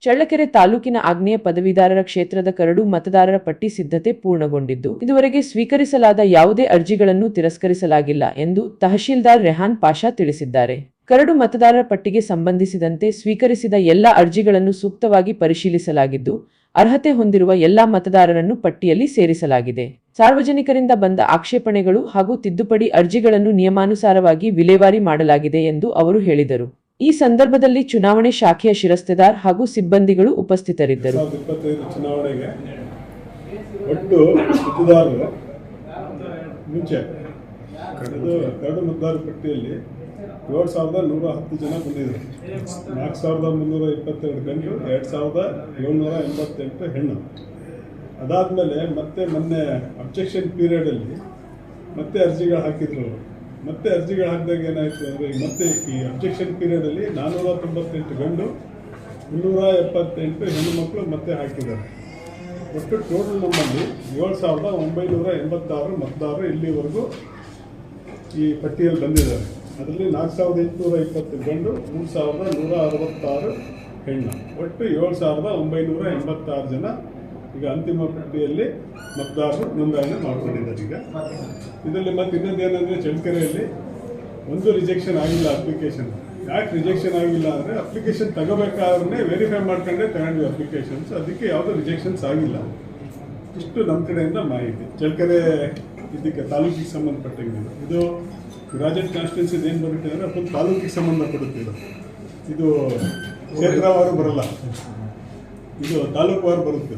ಚಳ್ಳಕೆರೆ ತಾಲೂಕಿನ ಆಗ್ನೇಯ ಪದವೀಧರರ ಕ್ಷೇತ್ರದ ಕರಡು ಮತದಾರರ ಪಟ್ಟಿ ಸಿದ್ಧತೆ ಪೂರ್ಣಗೊಂಡಿದ್ದು, ಇದುವರೆಗೆ ಸ್ವೀಕರಿಸಲಾದ ಯಾವುದೇ ಅರ್ಜಿಗಳನ್ನು ತಿರಸ್ಕರಿಸಲಾಗಿಲ್ಲ ಎಂದು ತಹಶೀಲ್ದಾರ್ ರೆಹಾನ್ ಪಾಷಾ ತಿಳಿಸಿದ್ದಾರೆ. ಕರಡು ಮತದಾರರ ಪಟ್ಟಿಗೆ ಸಂಬಂಧಿಸಿದಂತೆ ಸ್ವೀಕರಿಸಿದ ಎಲ್ಲ ಅರ್ಜಿಗಳನ್ನು ಸೂಕ್ತವಾಗಿ ಪರಿಶೀಲಿಸಲಾಗಿದ್ದು, ಅರ್ಹತೆ ಹೊಂದಿರುವ ಎಲ್ಲ ಮತದಾರರನ್ನು ಪಟ್ಟಿಯಲ್ಲಿ ಸೇರಿಸಲಾಗಿದೆ. ಸಾರ್ವಜನಿಕರಿಂದ ಬಂದ ಆಕ್ಷೇಪಣೆಗಳು ಹಾಗೂ ತಿದ್ದುಪಡಿ ಅರ್ಜಿಗಳನ್ನು ನಿಯಮಾನುಸಾರವಾಗಿ ವಿಲೇವಾರಿ ಮಾಡಲಾಗಿದೆ ಎಂದು ಅವರು ಹೇಳಿದರು. ಈ ಸಂದರ್ಭದಲ್ಲಿ ಚುನಾವಣೆ ಶಾಖೆಯ ಶಿರಸ್ತೇದಾರ್ ಹಾಗೂ ಸಿಬ್ಬಂದಿಗಳು ಉಪಸ್ಥಿತರಿದ್ದರು. ಚುನಾವಣೆಗೆ ಒಟ್ಟು ಮತದಾರರು ಮುಂಚೆ ಕರಡು ಮತದಾರರ ಪಟ್ಟಿಯಲ್ಲಿ 7,110 ಜನ ಬಂದಿದ್ರು. 4,322 ಗಂಡು, 2,788 ಹೆಣ್ಣು. ಅದಾದಮೇಲೆ ಮತ್ತೆ ಮೊನ್ನೆ ಅಬ್ಜೆಕ್ಷನ್ ಪೀರಿಯಡಲ್ಲಿ ಮತ್ತೆ ಅರ್ಜಿಗಳು ಹಾಕಿದ್ರು. ಮತ್ತೆ ಅರ್ಜಿಗಳು ಹಾಕಿದಾಗ ಏನಾಯಿತು ಅಂದರೆ, ಮತ್ತೆ ಈ ಅಬ್ಜೆಕ್ಷನ್ ಪೀರಿಯಡಲ್ಲಿ 498 ಗಂಡು, 378 ಹೆಣ್ಣು ಮಕ್ಕಳು ಮತ್ತೆ ಹಾಕಿದ್ದಾರೆ. ಒಟ್ಟು ಟೋಟಲ್ ನಮ್ಮಲ್ಲಿ 7,986 ಮತದಾರರು ಇಲ್ಲಿವರೆಗೂ ಈ ಪಟ್ಟಿಯಲ್ಲಿ ಬಂದಿದ್ದಾರೆ. ಅದರಲ್ಲಿ 4,820 ಗಂಡು, 3,166 ಹೆಣ್ಣು, ಒಟ್ಟು 7,986 ಜನ ಈಗ ಅಂತಿಮ ಪಟ್ಟಿಯಲ್ಲಿ ಮತದಾರರು ನೋಂದಣಿ ಮಾಡ್ಕೊಂಡಿದ್ದಾರೆ. ಈಗ ಇದರಲ್ಲಿ ಮತ್ತೆ ಇನ್ನೊಂದೇನೆಂದರೆ, ಚಳ್ಳಕೆರೆಯಲ್ಲಿ ಒಂದು ರಿಜೆಕ್ಷನ್ ಆಗಿಲ್ಲ ಅಪ್ಲಿಕೇಶನ್. ಯಾಕೆ ರಿಜೆಕ್ಷನ್ ಆಗಿಲ್ಲ ಅಂದರೆ, ಅಪ್ಲಿಕೇಶನ್ ತಗೋಬೇಕಾದ್ರೆ ವೆರಿಫೈ ಮಾಡ್ಕೊಂಡೇ ತಗೊಂಡ್ವಿ ಅಪ್ಲಿಕೇಶನ್ಸ್, ಅದಕ್ಕೆ ಯಾವುದೂ ರಿಜೆಕ್ಷನ್ಸ್ ಆಗಿಲ್ಲ. ಇಷ್ಟು ನಮ್ಮ ಕಡೆಯಿಂದ ಮಾಹಿತಿ. ಚಳ್ಳಕೆರೆ ಇದಕ್ಕೆ ತಾಲೂಕಿಗೆ ಸಂಬಂಧಪಟ್ಟಂಗೆ ಇದು ಗ್ರಾಜುಯೇಟ್ ಕಾನ್ಸ್ಟಿಟ್ಯೂನ್ಸಿ ಏನು ಬರುತ್ತೆ ಅಂದರೆ ಫುಲ್ ತಾಲೂಕಿಗೆ ಸಂಬಂಧಪಡುತ್ತೆ. ಇದು ಕ್ಷೇತ್ರವಾರು ಬರಲ್ಲ, ಇದು ತಾಲೂಕುವಾರು ಬರುತ್ತೆ.